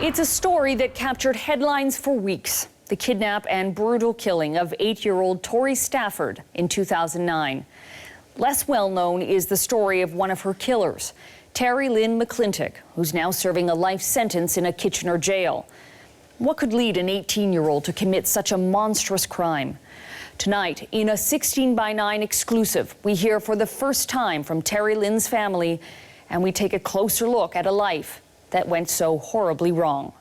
It's a story that captured headlines for weeks. The kidnap and brutal killing of 8-year-old Terri Stafford in 2009. Less well known is the story of one of her killers, Terri-Lynne McClintic, who's now serving a life sentence in a Kitchener jail. What could lead an 18-year-old to commit such a monstrous crime? Tonight, in a 16:9 exclusive, we hear for the first time from Terri-Lynne's family, and we take a closer look at a life that went so horribly wrong.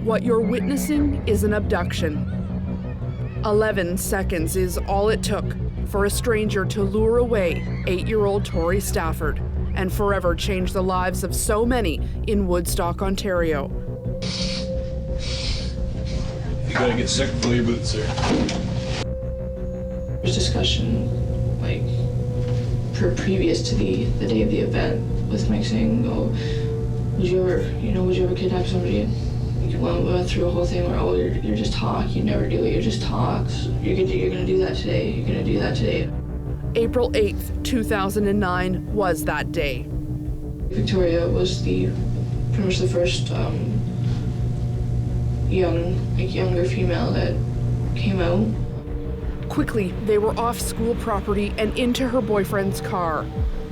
What you're witnessing is an abduction. 11 seconds is all it took for a stranger to lure away 8-year-old Terri Stafford and forever change the lives of so many in Woodstock, Ontario. You gotta get sick, pull your boots, sir. There's discussion, like, previous to the day of the event, with Mike saying, "Oh, would you ever kidnap somebody?" We went through a whole thing where, "Oh, you're just talk. You never do it. You're just talks. You're gonna do that today. You're gonna do that today." April 8th, 2009 was that day. Victoria was pretty much the first younger female that came out. Quickly, they were off school property and into her boyfriend's car.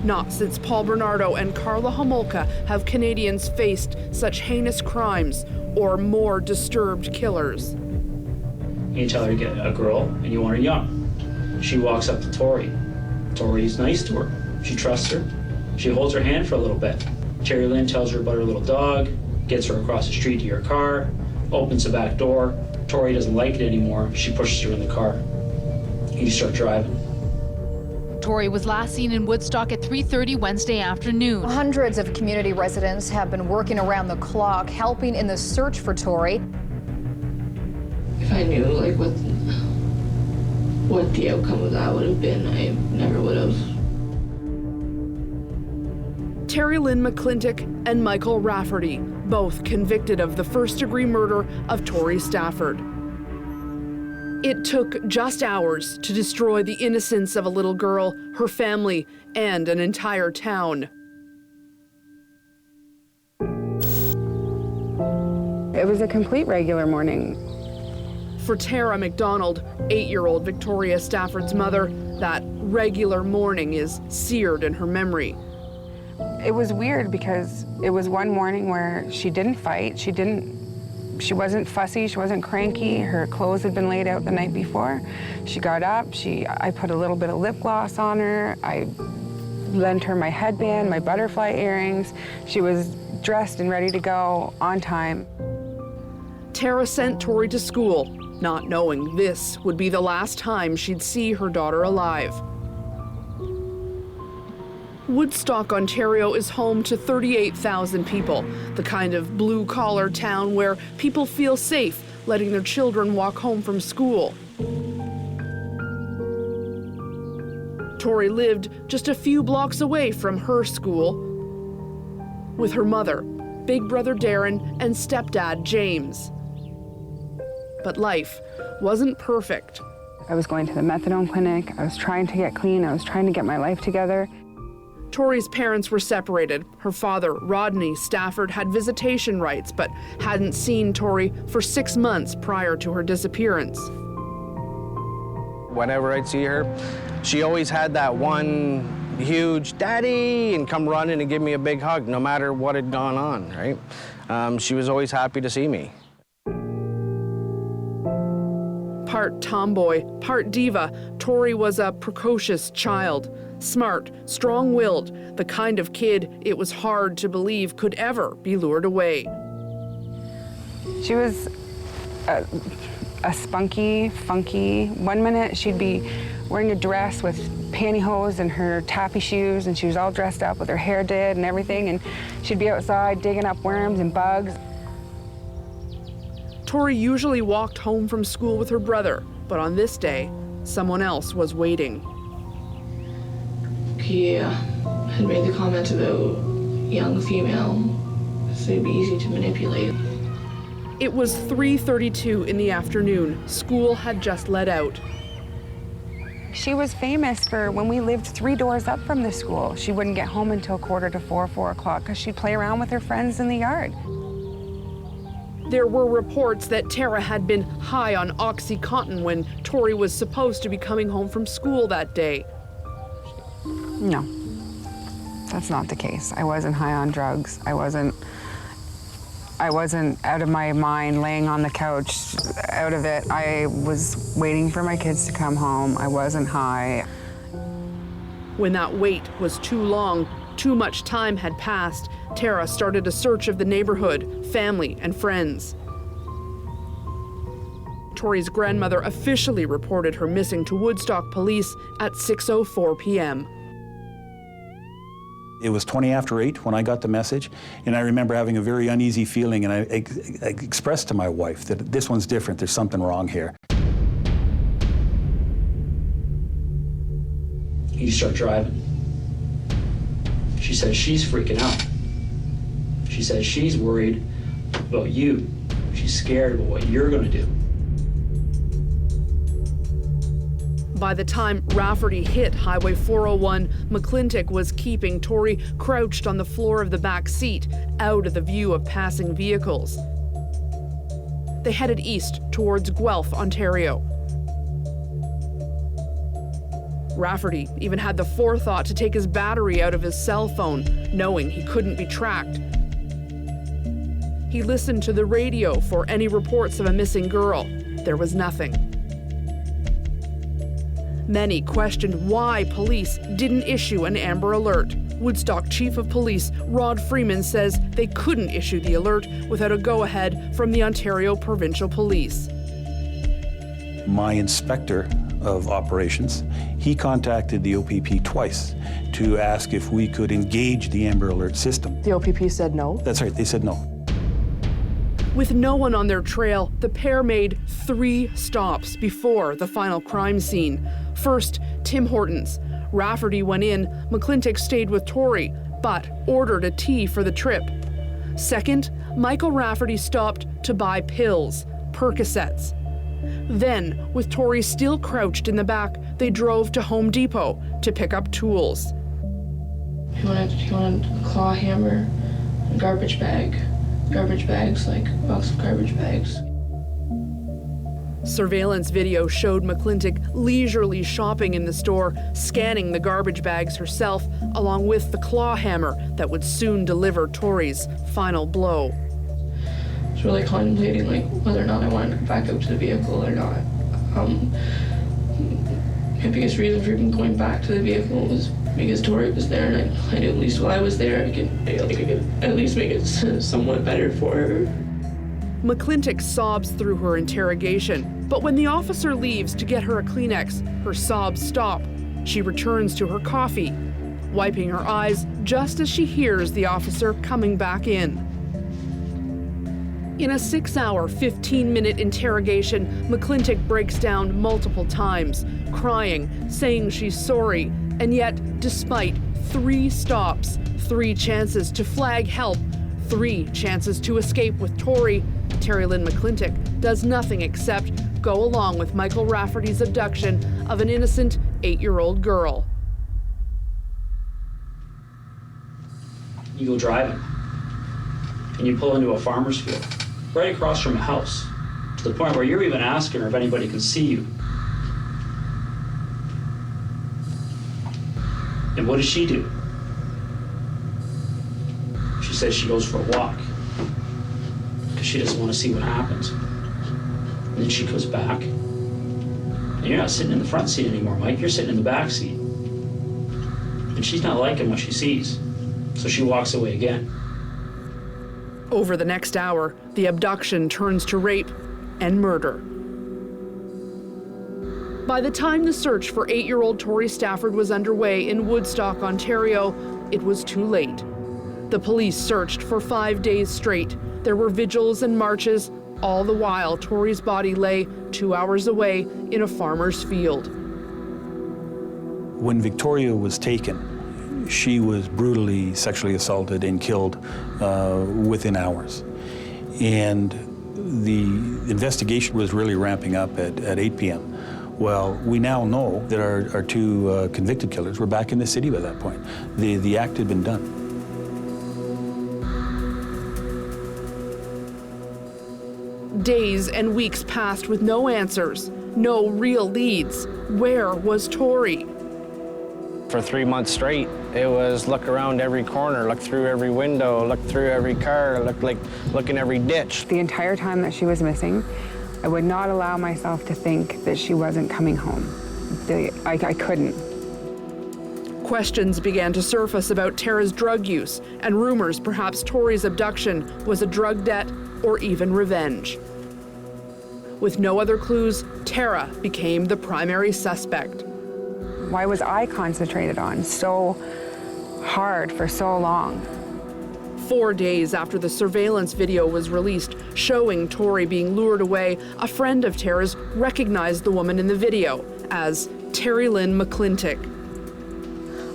Not since Paul Bernardo and Carla Homolka have Canadians faced such heinous crimes or more disturbed killers. You tell her to get a girl and you want her young. She walks up to Terri. Terry's nice to her. She trusts her. She holds her hand for a little bit. Terri-Lynne tells her about her little dog, gets her across the street to her car, opens the back door. Terri doesn't like it anymore. She pushes her in the car. You start driving. Terri was last seen in Woodstock at 3:30 Wednesday afternoon. Hundreds of community residents have been working around the clock, helping in the search for Terri. If I knew like what the outcome of that would have been, I never would have. Terri-Lynne McClintic and Michael Rafferty, both convicted of the first-degree murder of Terri Stafford. It took just hours to destroy the innocence of a little girl, her family, and an entire town. It was a complete regular morning. For Tara McDonald, 8-year-old Victoria Stafford's mother, that regular morning is seared in her memory. It was weird because it was one morning where she didn't fight, she wasn't fussy, she wasn't cranky, her clothes had been laid out the night before. She got up, I put a little bit of lip gloss on her, I lent her my headband, my butterfly earrings. She was dressed and ready to go on time. Tara sent Terri to school, not knowing this would be the last time she'd see her daughter alive. Woodstock, Ontario is home to 38,000 people, the kind of blue-collar town where people feel safe letting their children walk home from school. Terri lived just a few blocks away from her school with her mother, big brother Darren, and stepdad James. But life wasn't perfect. I was going to the methadone clinic, I was trying to get clean, I was trying to get my life together. Terri's parents were separated. Her father, Rodney Stafford, had visitation rights, but hadn't seen Terri for 6 months prior to her disappearance. Whenever I'd see her, she always had that one huge "Daddy" and come running and give me a big hug, no matter what had gone on, right? She was always happy to see me. Part tomboy, part diva, Terri was a precocious child. Smart, strong-willed, the kind of kid it was hard to believe could ever be lured away. She was a spunky, funky. One minute she'd be wearing a dress with pantyhose and her tappy shoes, and she was all dressed up with her hair did and everything, and she'd be outside digging up worms and bugs. Terri usually walked home from school with her brother, but on this day, someone else was waiting. He had made the comment about young female so it'd be easy to manipulate. It was 3:32 in the afternoon. School had just let out. She was famous for when we lived 3 doors up from the school. She wouldn't get home until 3:45, 4 o'clock, because she'd play around with her friends in the yard. There were reports that Tara had been high on OxyContin when Tori was supposed to be coming home from school that day. No, that's not the case. I wasn't high on drugs. I wasn't out of my mind, laying on the couch, out of it. I was waiting for my kids to come home. I wasn't high. When that wait was too long, too much time had passed, Tara started a search of the neighborhood, family, and friends. Tori's grandmother officially reported her missing to Woodstock police at 6:04 p.m. It was 20 after 8 when I got the message, and I remember having a very uneasy feeling, and I expressed to my wife that this one's different, there's something wrong here. You start driving. She says she's freaking out. She says she's worried about you. She's scared about what you're gonna do. By the time Rafferty hit Highway 401, McClintic was keeping Tori crouched on the floor of the back seat, out of the view of passing vehicles. They headed east towards Guelph, Ontario. Rafferty even had the forethought to take his battery out of his cell phone, knowing he couldn't be tracked. He listened to the radio for any reports of a missing girl. There was nothing. Many questioned why police didn't issue an Amber Alert. Woodstock Chief of Police Rod Freeman says they couldn't issue the alert without a go-ahead from the Ontario Provincial Police. My inspector of operations, he contacted the OPP twice to ask if we could engage the Amber Alert system. The OPP said no? That's right, they said no. With no one on their trail, the pair made 3 stops before the final crime scene. First, Tim Hortons. Rafferty went in, McClintic stayed with Tori, but ordered a tea for the trip. Second, Michael Rafferty stopped to buy pills, Percocets. Then, with Tori still crouched in the back, they drove to Home Depot to pick up tools. He wanted a claw hammer, a garbage bag. Garbage bags, like a box of garbage bags. Surveillance video showed McClintic leisurely shopping in the store, scanning the garbage bags herself, along with the claw hammer that would soon deliver Tori's final blow. I was really contemplating whether or not I wanted to go back up to the vehicle or not. My biggest reason for even going back to the vehicle was because Tori was there, and I knew at least while I was there, I could at least make it somewhat better for her. McClintic sobs through her interrogation, but when the officer leaves to get her a Kleenex, her sobs stop. She returns to her coffee, wiping her eyes just as she hears the officer coming back in. In a 6-hour, 15-minute interrogation, McClintic breaks down multiple times, crying, saying she's sorry, and yet, despite 3 stops, 3 chances to flag help, 3 chances to escape with Tori, Terri-Lynne McClintic does nothing except go along with Michael Rafferty's abduction of an innocent 8-year-old girl. You go driving, and you pull into a farmer's field, right across from a house, to the point where you're even asking her if anybody can see you. And what does she do? She says she goes for a walk, because she doesn't want to see what happens. And then she goes back. And you're not sitting in the front seat anymore, Mike. You're sitting in the back seat. And she's not liking what she sees, so she walks away again. Over the next hour, the abduction turns to rape and murder. By the time the search for 8-year-old Tori Stafford was underway in Woodstock, Ontario, it was too late. The police searched for 5 days straight. There were vigils and marches. All the while, Tori's body lay 2 hours away in a farmer's field. When Victoria was taken, she was brutally sexually assaulted and killed within hours. And the investigation was really ramping up at 8 p.m. Well, we now know that our two convicted killers were back in the city by that point. The act had been done. Days and weeks passed with no answers, no real leads. Where was Terri? For 3 months straight, it was look around every corner, look through every window, look through every car, look in every ditch. The entire time that she was missing, I would not allow myself to think that she wasn't coming home. I couldn't. Questions began to surface about Tara's drug use and rumors perhaps Terri's abduction was a drug debt or even revenge. With no other clues, Tara became the primary suspect. Why was I concentrated on so hard for so long? 4 days after the surveillance video was released showing Terri being lured away, a friend of Tara's recognized the woman in the video as Terri-Lynne McClintic.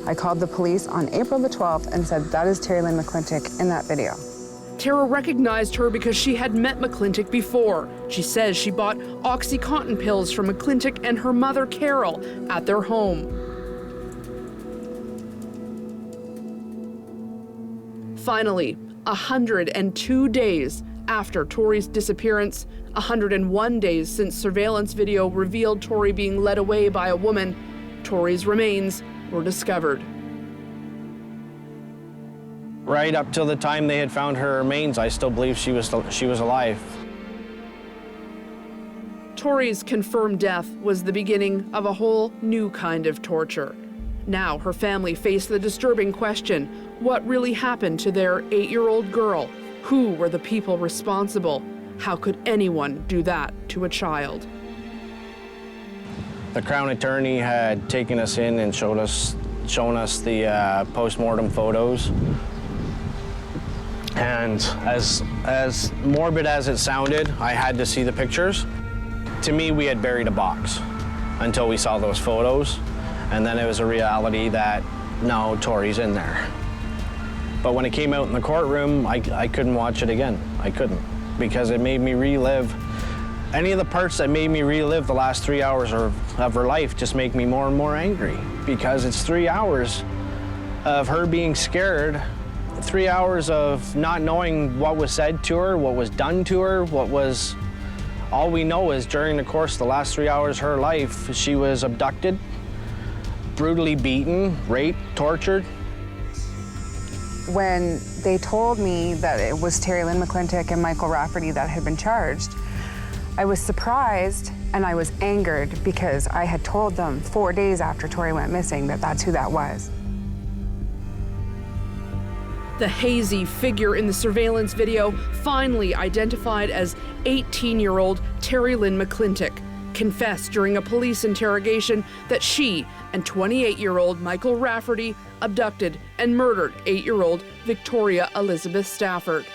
I called the police on April the 12th and said, that is Terri-Lynne McClintic in that video. Tara recognized her because she had met McClintic before. She says she bought OxyContin pills from McClintic and her mother, Carol, at their home. Finally, 102 days after Terri's disappearance, 101 days since surveillance video revealed Terri being led away by a woman, Terri's remains were discovered. Right up till the time they had found her remains, I still believe she was alive. Terri's confirmed death was the beginning of a whole new kind of torture. Now her family faced the disturbing question, what really happened to their 8-year-old girl? Who were the people responsible? How could anyone do that to a child? The Crown Attorney had taken us in and shown us the post-mortem photos. And as morbid as it sounded, I had to see the pictures. To me, we had buried a box until we saw those photos. And then it was a reality that, no, Terri's in there. But when it came out in the courtroom, I couldn't watch it again. I couldn't, because it made me relive. Any of the parts that made me relive the last 3 hours of her life just make me more and more angry, because it's 3 hours of her being scared, 3 hours of not knowing what was said to her, what was done to her, all we know is during the course of the last 3 hours of her life, she was abducted, brutally beaten, raped, tortured. When they told me that it was Terri-Lynne McClintic and Michael Rafferty that had been charged, I was surprised and I was angered because I had told them 4 days after Terri went missing that that's who that was. The hazy figure in the surveillance video finally identified as 18-year-old Terri-Lynne McClintic confessed during a police interrogation that she and 28-year-old Michael Rafferty abducted and murdered 8-year-old Victoria Elizabeth Stafford.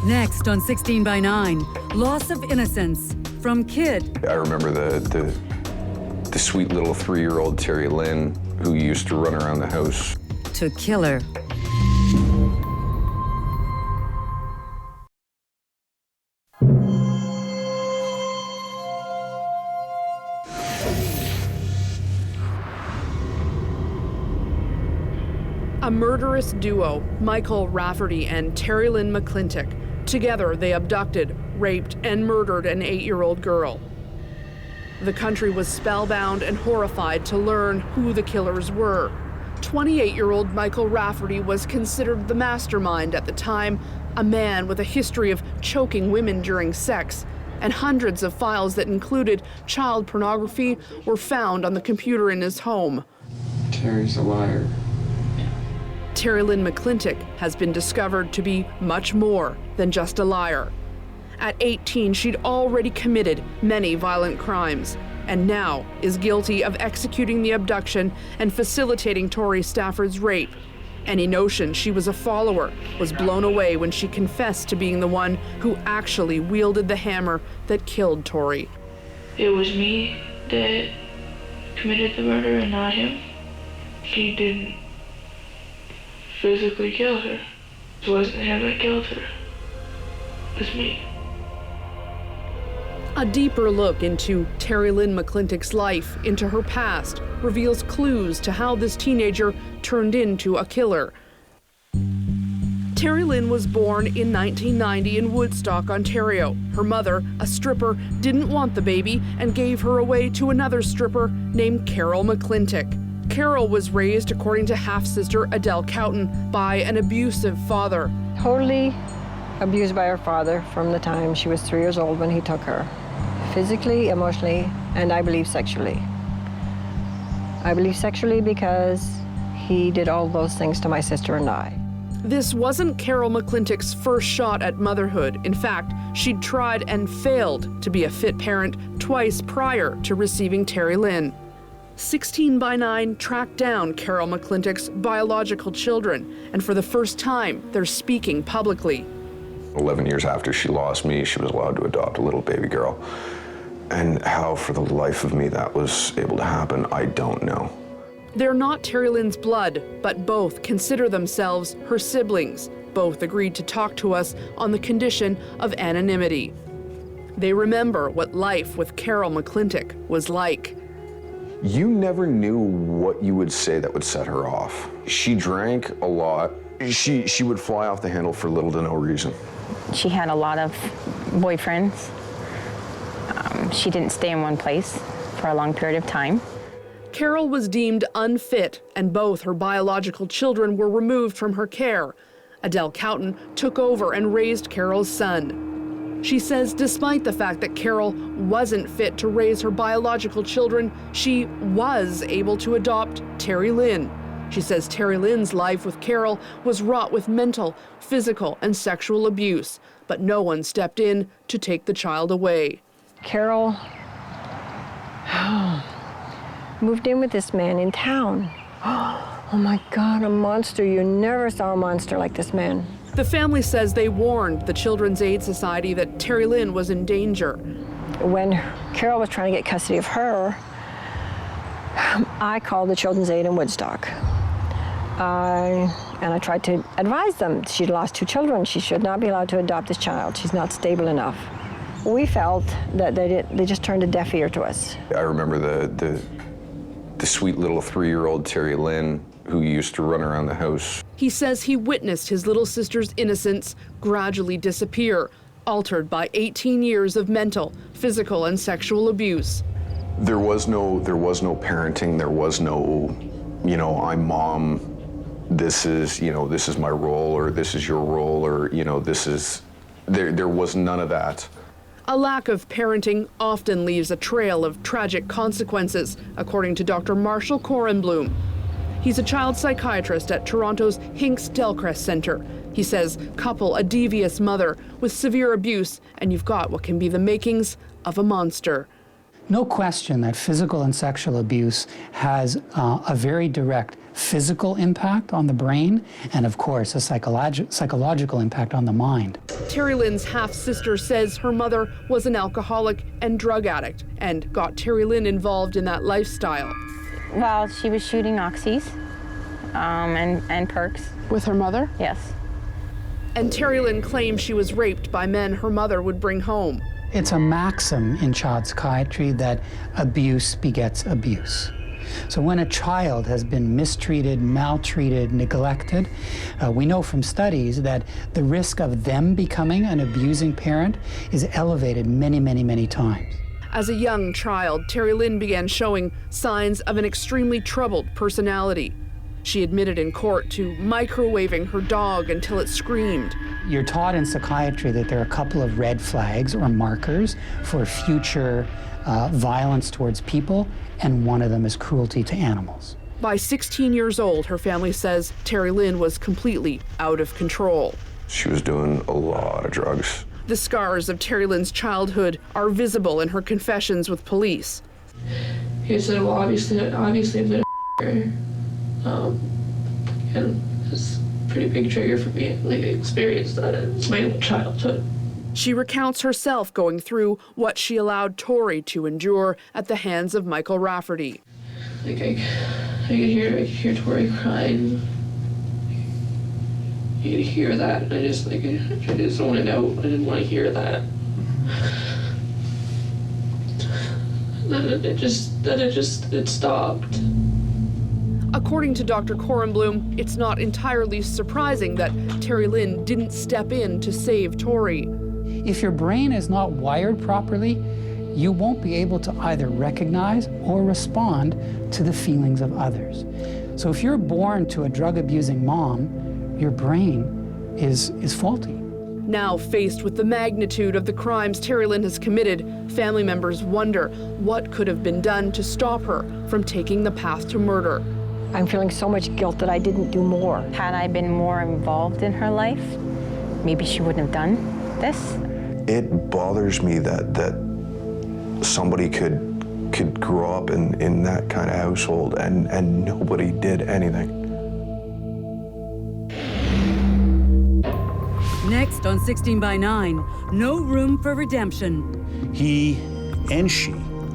Next on 16 by 9, loss of innocence from kid. I remember the sweet little 3-year-old Terri-Lynne who used to run around the house. To killer. A murderous duo, Michael Rafferty and Terri-Lynne McClintic. Together, they abducted, raped, and murdered an 8-year-old girl. The country was spellbound and horrified to learn who the killers were. 28-year-old Michael Rafferty was considered the mastermind at the time, a man with a history of choking women during sex, and hundreds of files that included child pornography were found on the computer in his home. Terry's a liar. Terri-Lynne McClintic has been discovered to be much more than just a liar. At 18, she'd already committed many violent crimes, and now is guilty of executing the abduction and facilitating Terri Stafford's rape. Any notion she was a follower was blown away when she confessed to being the one who actually wielded the hammer that killed Terri. it was me that committed the murder and not him. He didn't physically kill her. It wasn't him that killed her. It was me. A deeper look into Terri-Lynne McClintic's life, into her past, reveals clues to how this teenager turned into a killer. Terri-Lynne was born in 1990 in Woodstock, Ontario. Her mother, a stripper, didn't want the baby and gave her away to another stripper named Carol McClintic. Carol was raised, according to half-sister Adele Cowton, by an abusive father. Totally abused by her father from the time she was 3 years old when he took her. Physically, emotionally, and I believe sexually. I believe sexually because he did all those things to my sister and I. This wasn't Carol McClintic's first shot at motherhood. In fact, she'd tried and failed to be a fit parent twice prior to receiving Terri-Lynne. 16x9 tracked down Carol McClintic's biological children, and for the first time, they're speaking publicly. 11 years after she lost me, she was allowed to adopt a little baby girl. And how, for the life of me, that was able to happen, I don't know. They're not Terri-Lynne's blood, but both consider themselves her siblings. Both agreed to talk to us on the condition of anonymity. They remember what life with Carol McClintic was like. You never knew what you would say that would set her off. She drank a lot. She would fly off the handle for little to no reason. She had a lot of boyfriends. She didn't stay in one place for a long period of time. Carol was deemed unfit, and both her biological children were removed from her care. Adele Cowton took over and raised Carol's son. She says despite the fact that Carol wasn't fit to raise her biological children, she was able to adopt Terri-Lynne. She says Terri-Lynne's life with Carol was wrought with mental, physical, and sexual abuse, but no one stepped in to take the child away. Carol moved in with this man in town. Oh my God, a monster. You never saw a monster like this man. The family says they warned the Children's Aid Society that Terri-Lynne was in danger. When Carol was trying to get custody of her, I called the Children's Aid in Woodstock. And I tried to advise them. She'd lost 2 children. She should not be allowed to adopt this child. She's not stable enough. We felt that they just turned a deaf ear to us. I remember the sweet little 3-year-old Terri-Lynne who used to run around the house. He says he witnessed his little sister's innocence gradually disappear, altered by 18 years of mental, physical, and sexual abuse. There was no parenting. There was no, I'm mom. This is my role, or this is your role, or there was none of that. A lack of parenting often leaves a trail of tragic consequences, according to Dr. Marshall Korenblum. He's a child psychiatrist at Toronto's Hinks Delcrest Centre. He says, couple a devious mother with severe abuse, and you've got what can be the makings of a monster. No question that physical and sexual abuse has a very direct physical impact on the brain and, of course, a psychological impact on the mind. Terri-Lynne's half-sister says her mother was an alcoholic and drug addict and got Terri-Lynne involved in that lifestyle. Well, she was shooting oxys and perks. With her mother? Yes. And Terri-Lynne claimed she was raped by men her mother would bring home. It's a maxim in child psychiatry that abuse begets abuse. So when a child has been mistreated, maltreated, neglected, we know from studies that the risk of them becoming an abusing parent is elevated many, many, many times. As a young child, Terri-Lynne began showing signs of an extremely troubled personality. She admitted in court to microwaving her dog until it screamed. You're taught in psychiatry that there are a couple of red flags or markers for future violence towards people, and one of them is cruelty to animals. By 16 years old, her family says Terri-Lynne was completely out of control. She was doing a lot of drugs. The scars of Terri-Lynne's childhood are visible in her confessions with police. He said, well, obviously I've been and it's a pretty big trigger for me. Like, I experienced that in my own childhood. She recounts herself going through what she allowed Tori to endure at the hands of Michael Rafferty. Like I could hear Tori crying. You could hear that, and I just zoned out. I didn't want to hear that. It stopped. According to Dr. Korenblum, it's not entirely surprising that Terri-Lynne didn't step in to save Tori. If your brain is not wired properly, you won't be able to either recognize or respond to the feelings of others. So if you're born to a drug-abusing mom, your brain is faulty. Now faced with the magnitude of the crimes Terri-Lynne has committed, family members wonder what could have been done to stop her from taking the path to murder. I'm feeling so much guilt that I didn't do more. Had I been more involved in her life, maybe she wouldn't have done this. It bothers me that somebody could grow up in that kind of household and nobody did anything. Next on 16 by 9, no room for redemption. He and she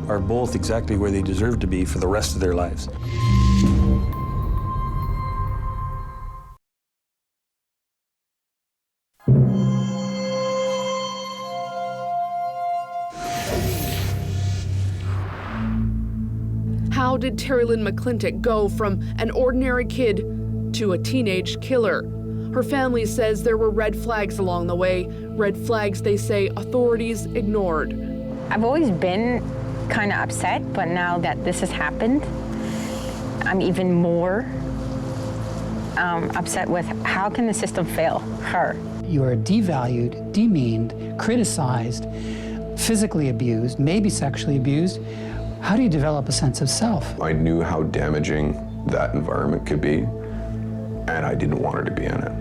are both exactly where they deserve to be for the rest of their lives. How did Terri-Lynne McClintic go from an ordinary kid to a teenage killer? Her family says there were red flags along the way, red flags they say authorities ignored. I've always been kind of upset, but now that this has happened, I'm even more upset with how can the system fail her? You are devalued, demeaned, criticized, physically abused, maybe sexually abused. How do you develop a sense of self? I knew how damaging that environment could be, and I didn't want her to be in it.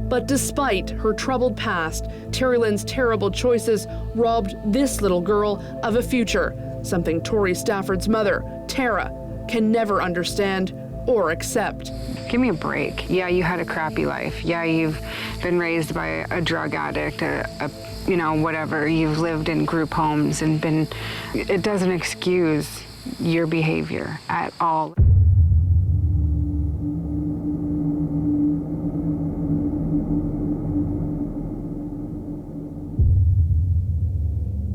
But despite her troubled past, Terri-Lynne's terrible choices robbed this little girl of a future, something Tori Stafford's mother, Tara, can never understand or accept. Give me a break. Yeah, you had a crappy life. Yeah, you've been raised by a drug addict, you know, whatever. You've lived in group homes and been, it doesn't excuse your behavior at all.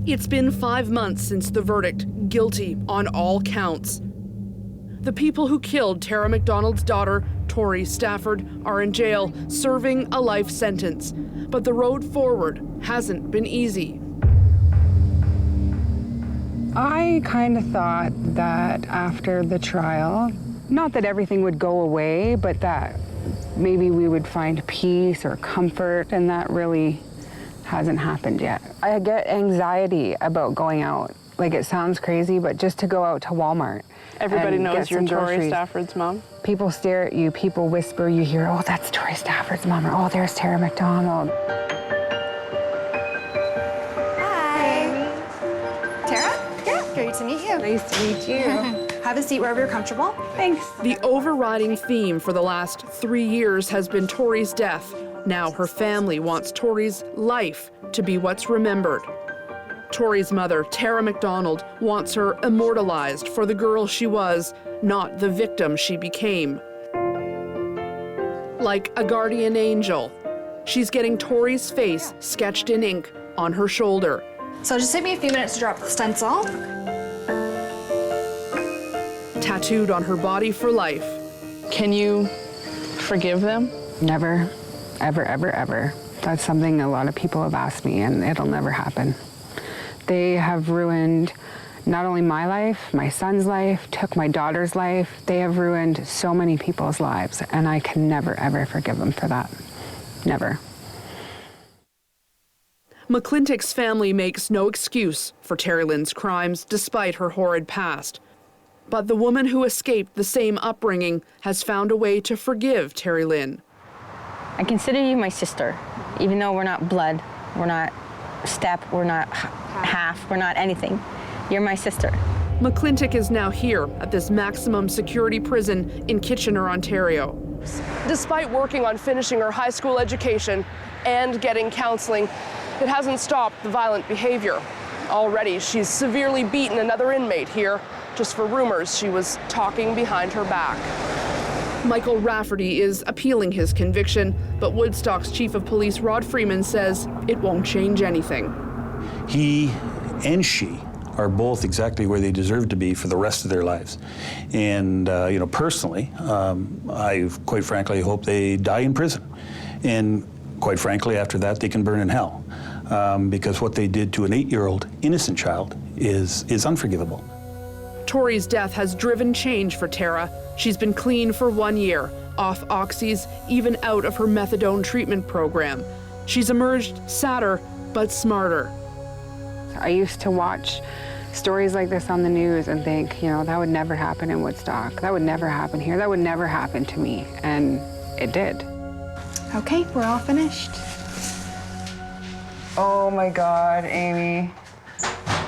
It's been 5 months since the verdict, guilty on all counts. The people who killed Tara McDonald's daughter, Tori Stafford, are in jail serving a life sentence. But the road forward hasn't been easy. I kind of thought that after the trial, not that everything would go away, but that maybe we would find peace or comfort, and that really hasn't happened yet. I get anxiety about going out. Like, it sounds crazy, but just to go out to Walmart. Everybody and knows you're Tori groceries. Stafford's mom? People stare at you, people whisper, you hear, oh, that's Tori Stafford's mom, or oh, there's Tara McDonald. Hi. Tara? Yeah, great to meet you. Nice to meet you. Have a seat wherever you're comfortable. Thanks. The overriding theme for the last 3 years has been Tori's death. Now her family wants Tori's life to be what's remembered. Tori's mother, Tara McDonald, wants her immortalized for the girl she was, not the victim she became. Like a guardian angel, she's getting Tori's face sketched in ink on her shoulder. So just take me a few minutes to drop the stencil. Tattooed on her body for life. Can you forgive them? Never, ever, ever, ever. That's something a lot of people have asked me, and it'll never happen. They have ruined not only my life, my son's life, took my daughter's life. They have ruined so many people's lives, and I can never, ever forgive them for that. Never. McClintic's family makes no excuse for Terri-Lynne's crimes despite her horrid past. But the woman who escaped the same upbringing has found a way to forgive Terri-Lynne. I consider you my sister, even though we're not blood, we're not step, we're not half, we're not anything. You're my sister. McClintic is now here at this maximum security prison in Kitchener, Ontario. Despite working on finishing her high school education and getting counseling, It hasn't stopped the violent behavior. Already, she's severely beaten another inmate here, just for rumors she was talking behind her back. Michael Rafferty is appealing his conviction, but Woodstock's chief of police, Rod Freeman, says it won't change anything. He and she are both exactly where they deserve to be for the rest of their lives. And, personally, I quite frankly hope they die in prison. And quite frankly, after that, they can burn in hell. Because what they did to an 8-year-old innocent child is unforgivable. Tori's death has driven change for Tara. She's been clean for 1 year, off oxys, even out of her methadone treatment program. She's emerged sadder, but smarter. I used to watch stories like this on the news and think, that would never happen in Woodstock. That would never happen here. That would never happen to me. And it did. Okay, we're all finished. Oh my God, Amy.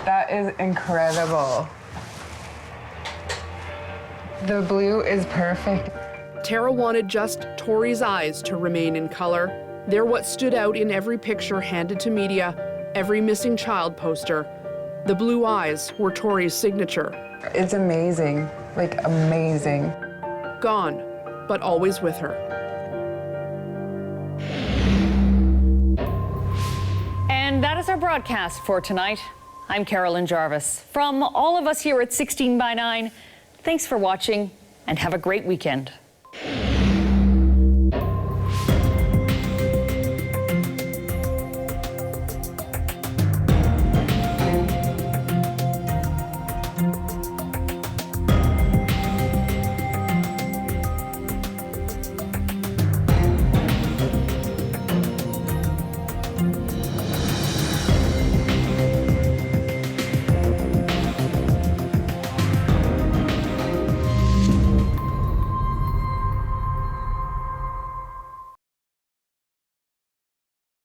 That is incredible. The blue is perfect. Tara wanted just Tori's eyes to remain in color. They're what stood out in every picture handed to media, every missing child poster. The blue eyes were Tori's signature. It's amazing, like amazing. Gone, but always with her. And that is our broadcast for tonight. I'm Carolyn Jarvis. From all of us here at 16 by 9, thanks for watching and have a great weekend.